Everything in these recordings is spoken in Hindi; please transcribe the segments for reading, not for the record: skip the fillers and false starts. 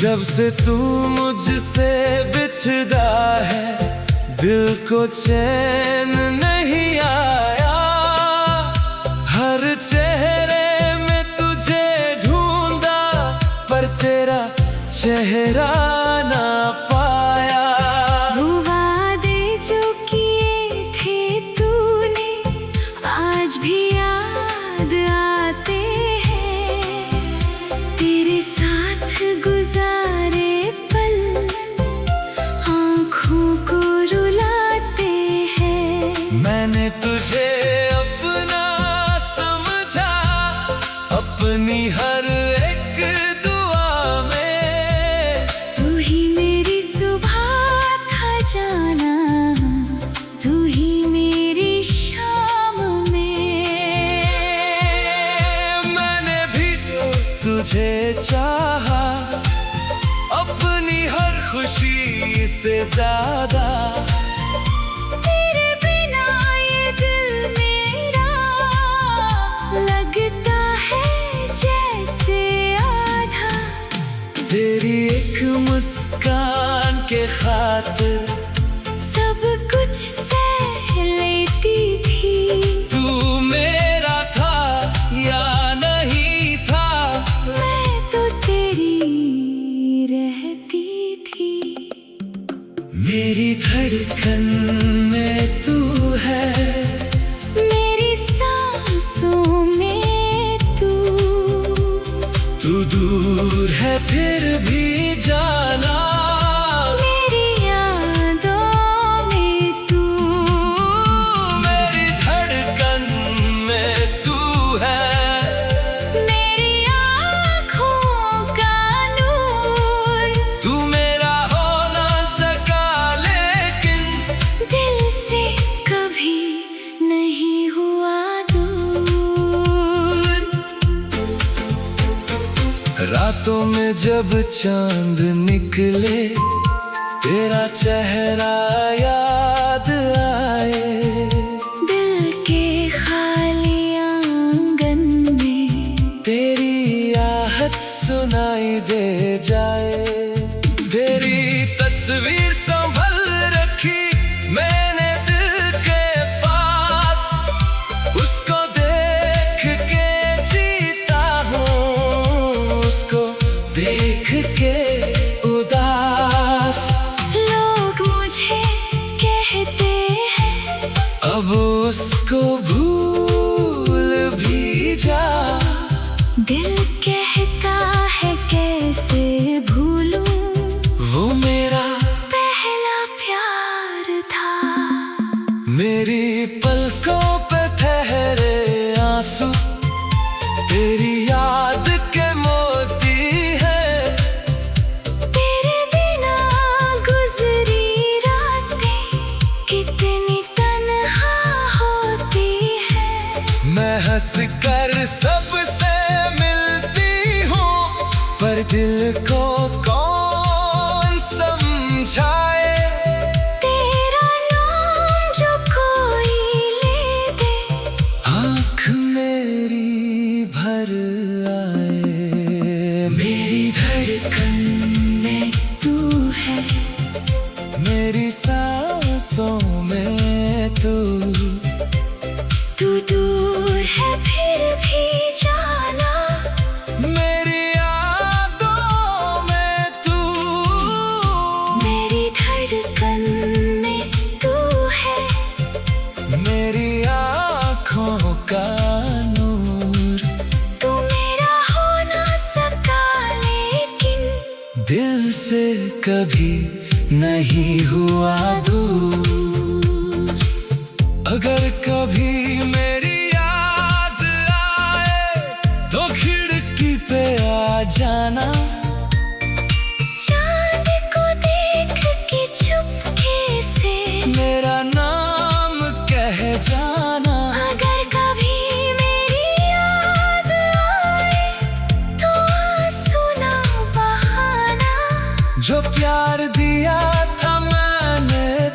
जब से तू मुझसे बिछड़ा है, दिल को चैन नहीं आया। हर चेहरे में तुझे ढूंढा, पर तेरा चेहरा ना पाया। वो वादे जो किए थे तूने आज भी याद आते हैं। तेरे साथ गुजारे पल आँखों को रुलाते हैं। मैंने तुझे अपना समझा, अपनी हर एक दुआ में। तू ही मेरी सुबह था जाना, तू ही मेरी शाम में। मैंने भी तो तुझे चाहा, अपनी हर खुशी से ज्यादा। तेरे बिना ये दिल मेरा लगता है जैसे आधा। तेरी एक मुस्कान के खातिर सब कुछ सह लेती थी। तू मेरा था या नहीं था, मैं तो तेरी रहती थी। मेरी धड़कन में तू है, मेरी सांसों में तू दूर है फिर भी जाना। मेरी यादों में तू मेरी धड़कन में तू है, मेरी आँखों का नूर। तू मेरा हो ना सका लेकिन दिल से कभी नहीं हुआ दूर। रातों में जब चांद निकले, तेरा चेहरा याद आए। दिल के खाली आंगन में तेरी आहट सुनाई दे जाए। तेरी तस्वीर संभल रखी मैंने दिल के पास, उसको देख के जीता हूँ, उसको देख के उदास। लोग मुझे कहते हैं अब उसको भूल भी जा। दिल कहता है कैसे भूलूं, वो मेरा पहला प्यार था। मेरी पलकों पे ठहरे आंसू, तेरी याद के मोती है। तेरे बिना गुजरी रातें कितनी तन्हा होती है। मैं हंस कर सबसे मिलती हूँ, पर दिल को कौन समझाए। तेरा नाम जो कोई ले दे, आँख मेरी भर आए। मेरी धड़कन में तू है, मेरी सांसों में तू दूर है फिर भी जाना। मेरी यादों में तू मेरी धड़कन में तू है, मेरी आँखों का नूर। तू मेरा हो ना सका लेकिन दिल से कभी नहीं हुआ दूर। अगर कभी मेरी याद आए, तो खिड़की पे आ जाना। चांद को देख के चुपके से मेरा नाम कह जाना। अगर कभी मेरी याद आए, तो आंसू ना बहाना। जो प्यार दिया था मैंने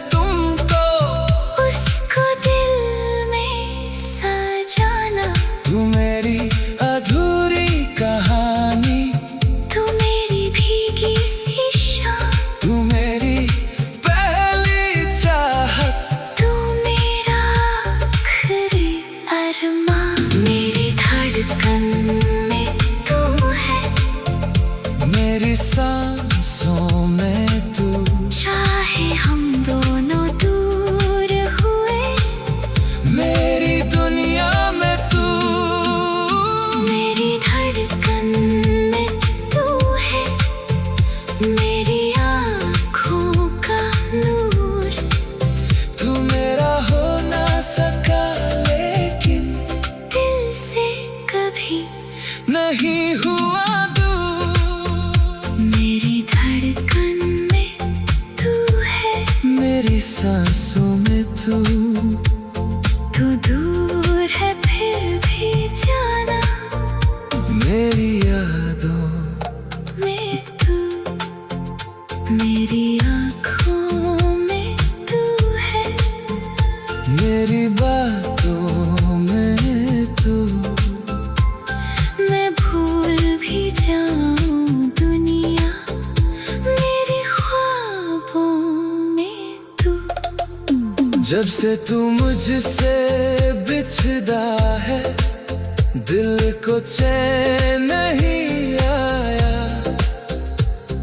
तू मेरा हो ना सका, लेकिन दिल से कभी नहीं हुआ दूर। मेरी धड़कन में तू है, मेरी सांसों में तू दूर है फिर भी जाना। मेरी यादों में तू, मेरी आँखों में तू है, मेरी बातों में तू। मैं भूल भी जाऊं दुनिया, मेरे ख्वाबों में तू। जब से तू मुझसे बिछड़ा है, दिल को चैन नहीं आया।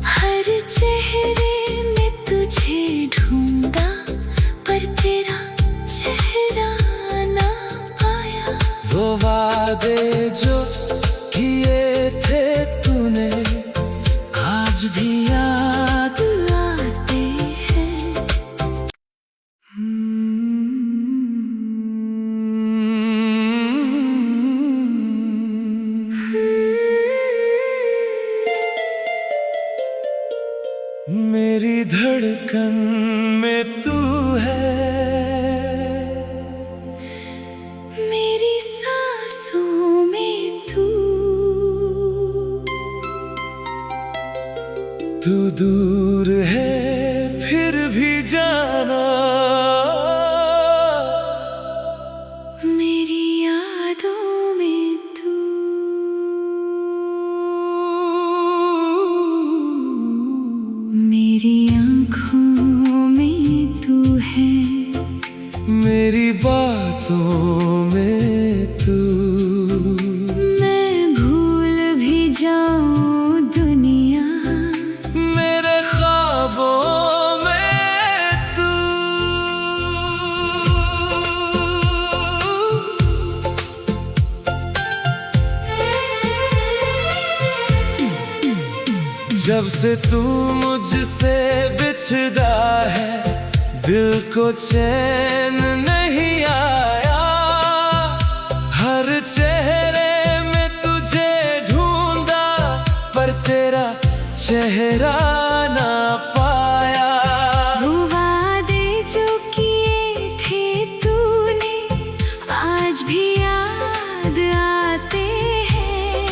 हर चेहरे में तुझे ढूंढा, पर तेरा चेहरा ना पाया। वो वादे जो किए थे तूने, आज भी याद आते हैं। मेरी धड़कन में तू है, मेरी सांसों में तू दूर है फिर भी जाना। मेरी यादों में तू, मेरी आँखों में तू है, मेरी बातों में तू। मैं भूल भी जाऊं दुनिया, मेरे ख्वाबों में तू। जब से तू मुझसे बिछड़ा है, दिल को चैन नहीं आया। हर चेहरे में तुझे ढूंढा, पर तेरा चेहरा ना पाया। वो वादे जो किए थे तूने, आज भी याद आते हैं।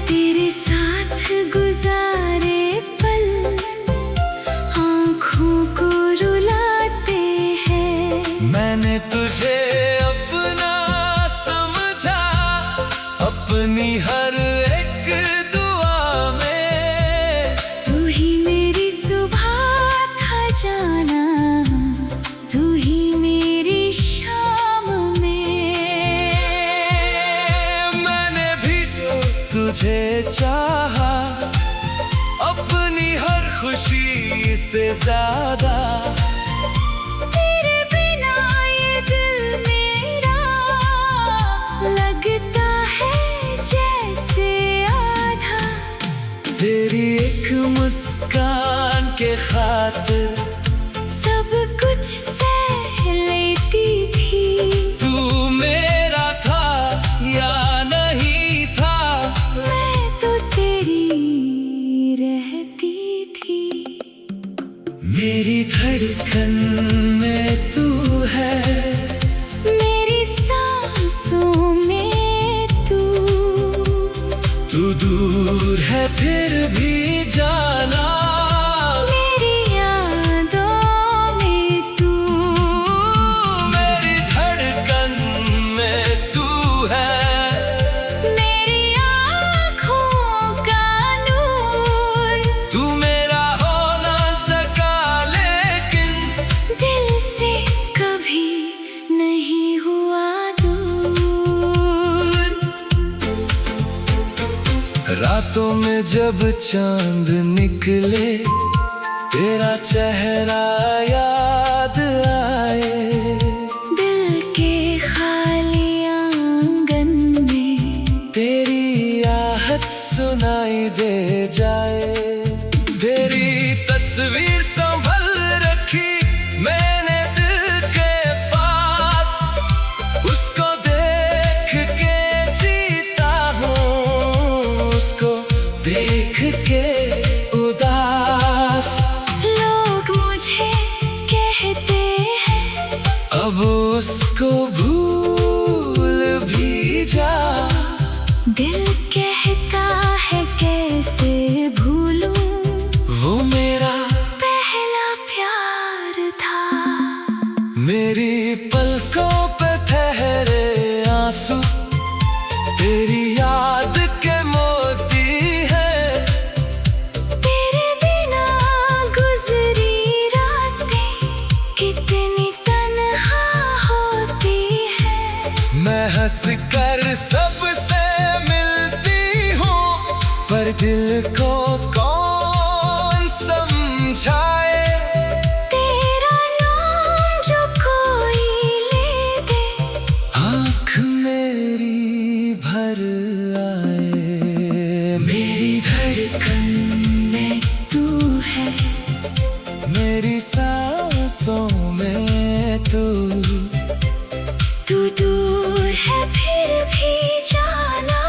तेरे साथ गुजारे पल आँखों को रुलाते हैं। मैंने तुझे अपना समझा, अपनी हर एक दुआ में। तू ही मेरी सुबह था जाना, तू ही मेरी शाम में। मैंने भी तो तुझे चाहा, अपनी हर खुशी से ज्यादा। तेरे बिना ये दिल मेरा लगता है जैसे आधा। तेरी एक मुस्कान के खातिर सब कुछ सह लेती थी। तू मेरा था या नहीं था, मैं तो तेरी रहती थी। मेरी धड़कन में तू है, मेरी सांसों में तू दूर है फिर भी जाना। मेरी यादों में तू, मेरी धड़कन में तू है, मेरी आँखों का नूर। तू मेरा हो ना सका, लेकिन दिल से कभी नहीं हुआ दूर। रातों में जब चांद निकले, तेरा चेहरा याद आए। दिल के खाली आंगन में तेरी आहट सुनाई दे जाए। तेरी तस्वीर संभल रखी मैंने दिल उसको भूल भी जा। दिल कहता है कैसे भूलूं, वो मेरा पहला प्यार था। मेरी पलकों पे ठहरे आंसू तेरी याद के मोती है। तेरे बिना गुजरी रातें कितनी तन्हा होती है। मैं हंस कर सबसे मिलती हूँ, पर दिल को कौन समझाए। तेरा नाम जो कोई ले दे, आँख मेरी भर आए। मेरी धड़कन में तू है, मेरी सांसों में तू दूर है फिर भी जाना।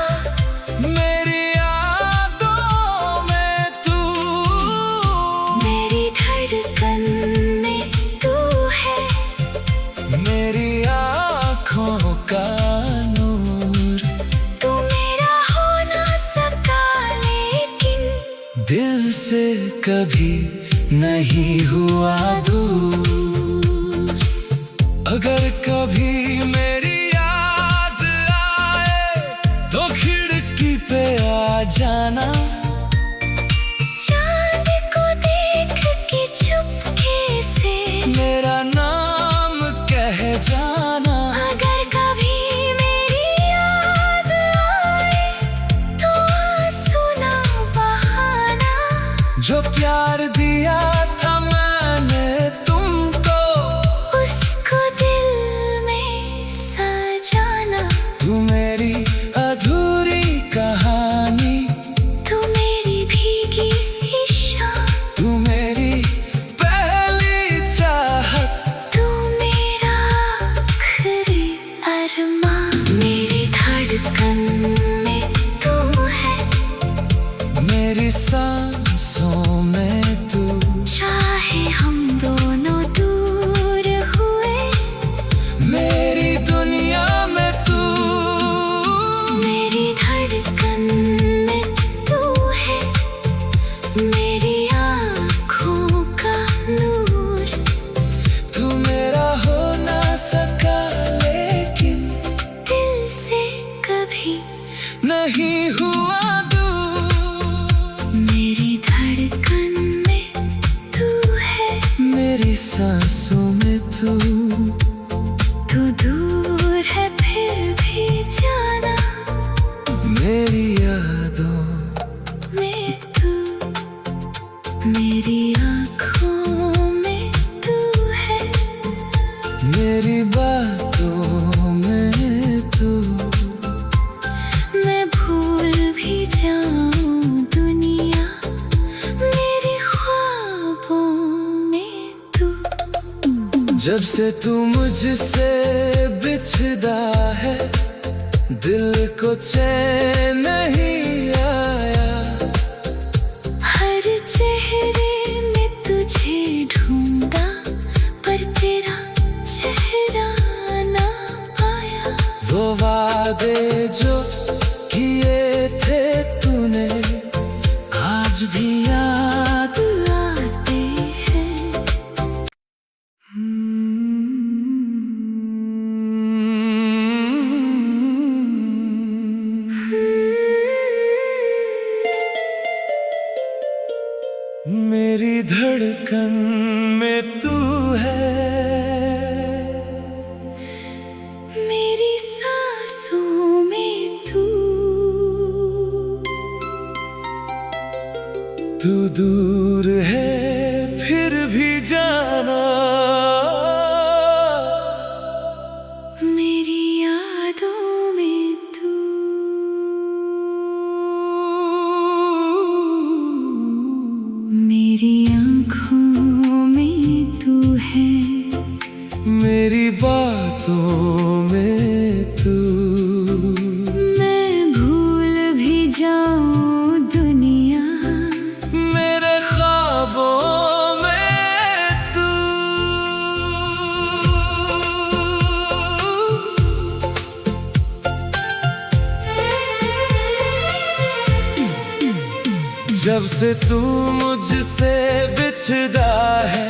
मेरी यादों में तू। मेरी धड़कन में तू है, मेरी आँखों का नूर। तू मेरा हो ना सका लेकिन दिल से कभी नहीं हुआ दूर। अगर कभी मेरी याद आए तो खिड़की पे आ जाना। चांद को देख के चुपके से मेरा नाम कह जाना। अगर कभी मेरी याद आए तो आंसू ना बहाना। जो प्यार दिया था मैंने तुमको, उसको दिल में सजाना। तू मेरी अधूरी कहानी, तू मेरी भीगी सी शाम, तू मेरी पहली चाहत, तू मेरा आखिरी अरमां। मेरी धड़कन में तू है, मेरी सांसों में तू। चाहे हम दोनों दूर हुए, मेरी दुनिया में तू। मेरी धड़कन में तू है, मेरी आँखों का नूर। तू मेरा हो ना सका लेकिन दिल से कभी नहीं हुआ दूर। मेरी धड़कन में तू है, मेरी सांसों में तू। तू दूर है फिर भी जाना। मेरी यादों में तू, मेरी आँखों में तू है, मेरी बातों में तू। मैं भूल भी जाऊं दुनिया, मेरे ख्वाबों में तू। जब से तू मुझसे बिछड़ा है, दिल को चैन नहीं आया। हर चेहरे में तुझे ढूंढा, पर तेरा चेहरा ना पाया। वो वादे जो किए थे तूने आज भी याद आते हैं। मेरी धड़कन में तू है, मेरी सांसों में तू। तू दूर है फिर भी जाना। मेरी यादों में तू। मेरी आँखों में तू है, मेरी बातों में तू। मैं भूल भी जाऊं दुनिया, मेरे ख्वाबों में तू। जब से तू मुझसे बिछड़ा है,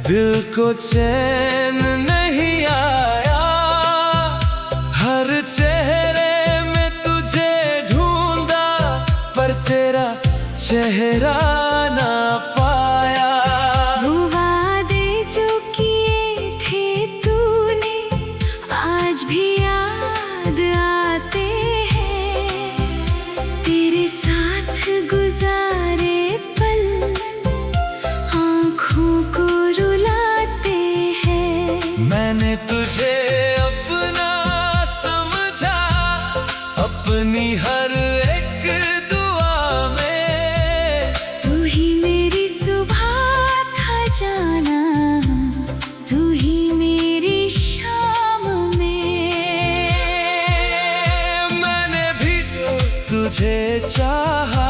दिल को चैन नहीं आया। हर चेहरे में तुझे ढूंढा, पर तेरा चेहरा ना पाया। वो वादे जो किए थे तूने आज भी याद आते हैं। तेरे साथ गुजारे पल आँखों को रुलाते हैं। मैंने तुझे अपना समझा, अपनी हर एक दुआ में। तू ही मेरी सुबह था जाना, तू ही मेरी शाम में। मैंने भी तो तुझे चाहा,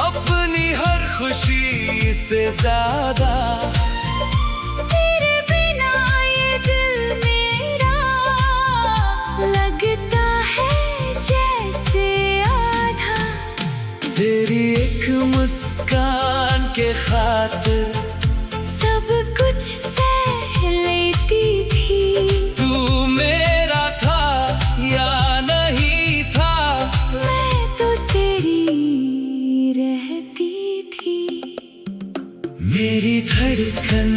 अपनी हर खुशी से ज्यादा। तेरे बिना ये दिल मेरा लगता है जैसे आधा। तेरी एक मुस्कान के खातिर सब कुछ सह लेती थी। तू मेरा था या नहीं था, मैं तो तेरी रहती थी। मेरी धड़कन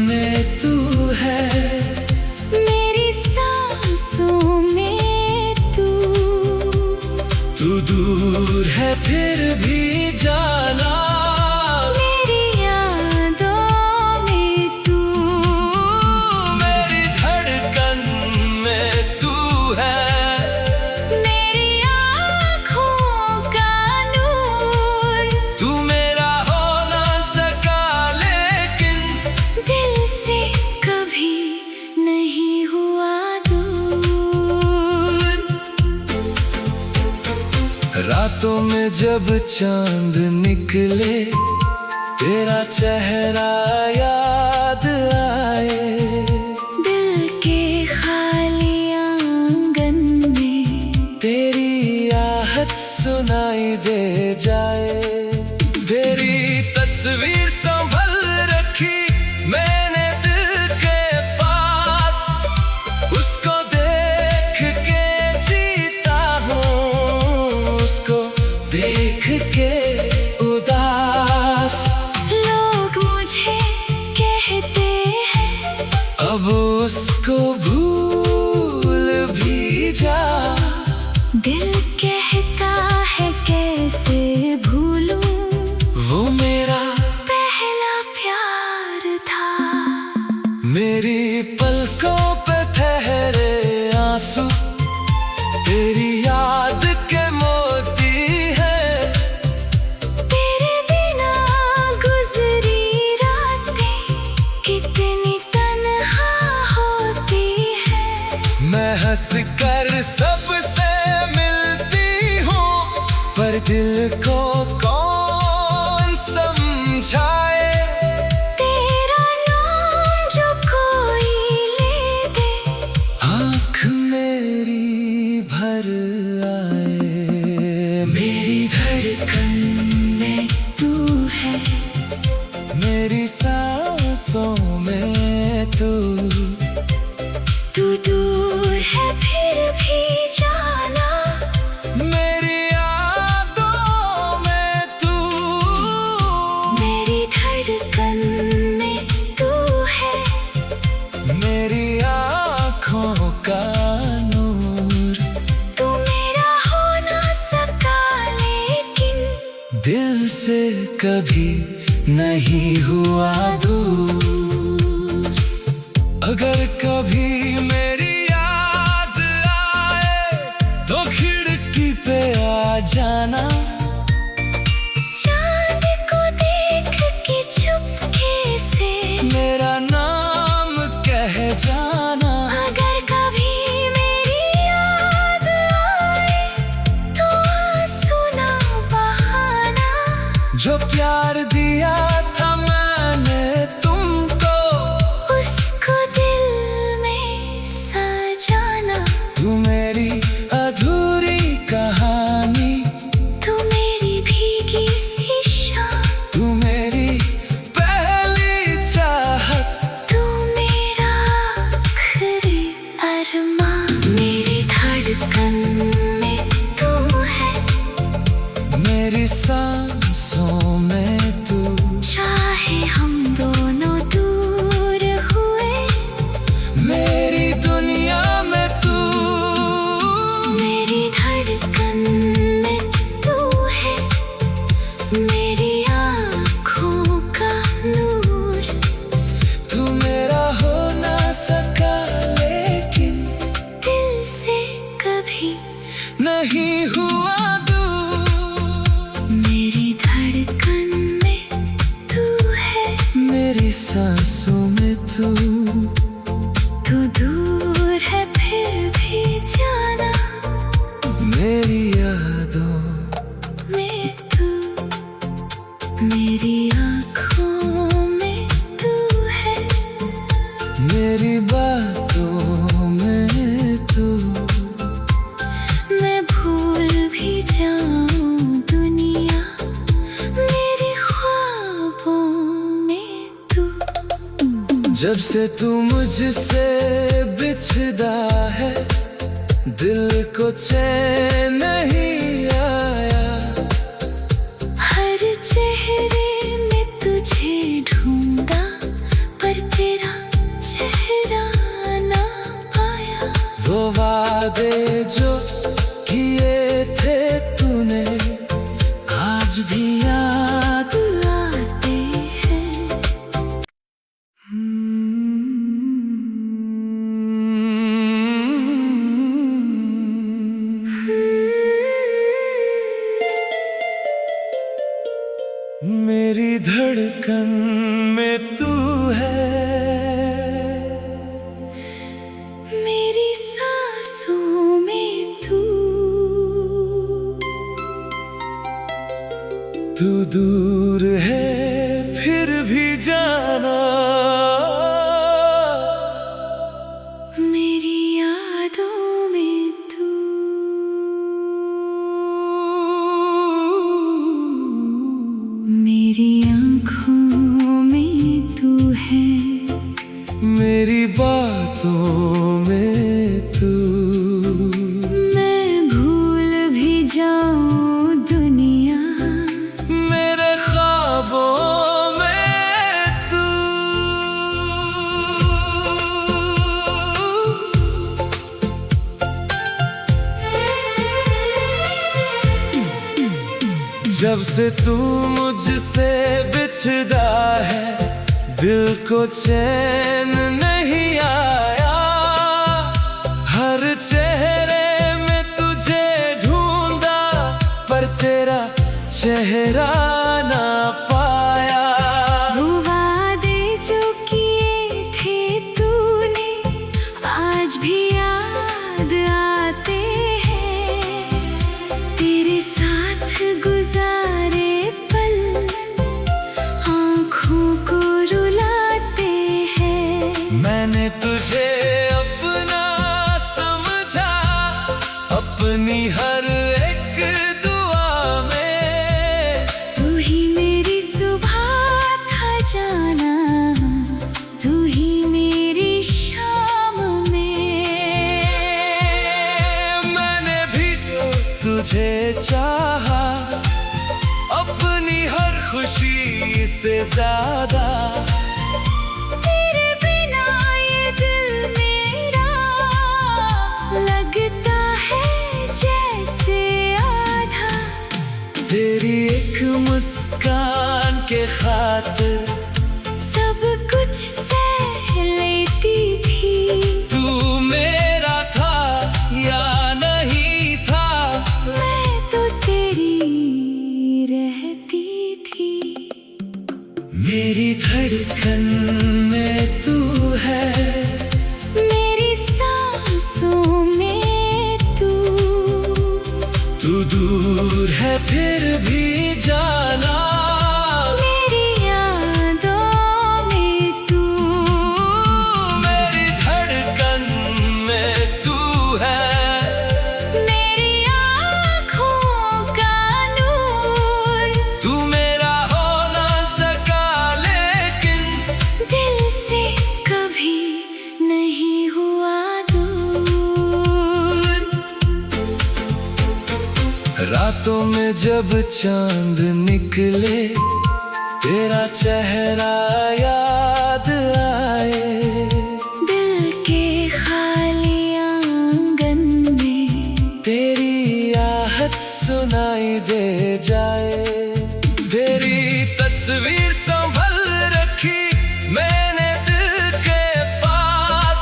में तू है, मेरी सांसों में तू दूर है फिर भी जाना। मेरी यादों में तू मेरी धड़कन में तू है, मेरी आँखों का नूर। तू मेरा हो ना सका लेकिन दिल से कभी नहीं हुआ दूर। रातों में जब चांद निकले, तेरा चेहरा याद आए। दिल के खाली आंगन में तेरी आहट सुनाई दे जाए। तेरी तस्वीर संभल रखी मैंने दिल के पास, उसको देख के जीता हूँ, उसको देख के उदास। लोग मुझे कहते हैं अब उसको भूल भी जा। दिल कहता है कैसे भूलूं, वो मेरा पहला प्यार था। मेरी पलकों पे ठहरे आंसू, तेरी याद के मोती है। तेरे बिना गुजरी रातें कितनी तन्हा होती है। मैं हंस कर सबसे मिलती हूँ, पर दिल को कौन समझाए। तेरा नाम जो कोई ले दे, आँख मेरी भर आए। मेरी धड़कन में तू है, मेरी सांसों में तू दूर है फिर भी जाना। मेरी यादों में तू मेरी धड़कन में तू है, मेरी आँखों का नूर। तू मेरा हो ना सका लेकिन दिल से कभी नहीं हुआ दूर। अगर कभी मेरी याद आए, तो खिड़की पे आ जाना। चांद को देख के चुपके से मेरा नाम कह जाना। अगर कभी मेरी याद आए, तो आंसू ना बहाना। जो प्यार दिया था मैंने तुमको, उसको दिल में सजाना। तू मेरी अधूरी कहानी, तू मेरी भीगी मेरी यादों में तू, मेरी आँखों में तू है, मेरी बातों में तू। मैं भूल भी जाऊं दुनिया, मेरे ख्वाबों में तू। जब से तू मुझसे बिछड़ा है, दिल को चैन नहीं आया। हर चेहरे में तुझे ढूंढा, पर तेरा चेहरा ना पाया। वो वादे जो किए थे तूने, आज भी याद आते हैं। मेरी धड़कन में तू है, मेरी सांसों में तू। तू दूर है फिर भी जाना, मेरी यादों में तू। मेरी आँखों में तू है, मेरी बातों में तू। मैं भूल भी जाऊं दुनिया, मेरे ख्वाबों में तू। जब से तू मुझसे बिछड़ा है, दिल को चैन नहीं आया। हर चेहरे में तुझे ढूंढा, पर तेरा चेहरा ना पाया। वो वादे जो किए थे तूने, आज भी याद आते हैं। तेरे साथ गुजारे पल आँखों को रुलाते हैं। मैंने तुझे अपना समझा, अपनी हर एक दुआ में। तू ही मेरी सुबह था जाना, तू ही मेरी शाम में। मैंने भी तो तुझे चाहा, अपनी हर खुशी से ज्यादा। तेरे बिना ये दिल मेरा लगता है जैसे आधा। तेरी एक मुस्कान के खातिर सब कुछ सह लेती थी। तू मेरा था या नहीं था, मैं तो तेरी रहती थी। मेरी धड़कन में तू है, मेरी सांसों में तू। तू दूर है फिर भी जाना, मेरी यादों में तू। मेरी धड़कन में तू है। मेरी आँखों का नूर, तू मेरा हो ना सका लेकिन, दिल से कभी नहीं हुआ दूर। रातों में जब चांद निकले, तेरा चेहरा याद आए। दिल के खाली आंगन में तेरी आहट सुनाई दे जाए। तेरी तस्वीर संभल रखी मैंने दिल के पास,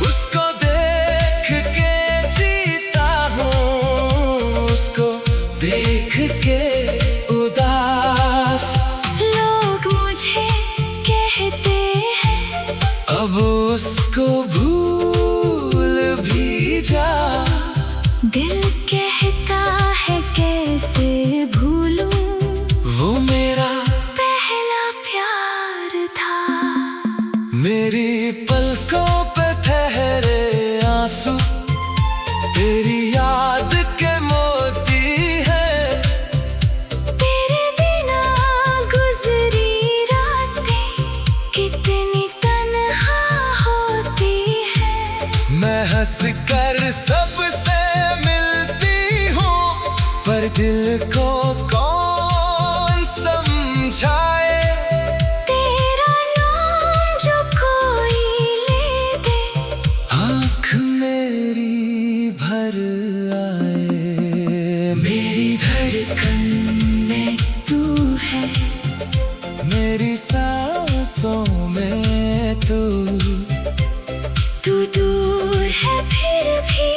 उसको देख के जीता हूँ, उसको देख के उदास। लोग मुझे कहते हैं, अब उसको भूल भी जा। दिल कहता है कैसे भूलूं, वो मेरा पहला प्यार था। मेरी पलकों पे ठहरे आंसू तेरी याद के मोती है। तेरे बिना गुजरी रातें कितनी तन्हा होती है। मैं हंस कर सबसे मिलती हूँ, पर दिल को कौन समझाए। तेरा नाम जो कोई ले दे, आँख मेरी भर आए। मेरी धड़कन में तू है, मेरी सांसों में तू तू दूर है फिर भी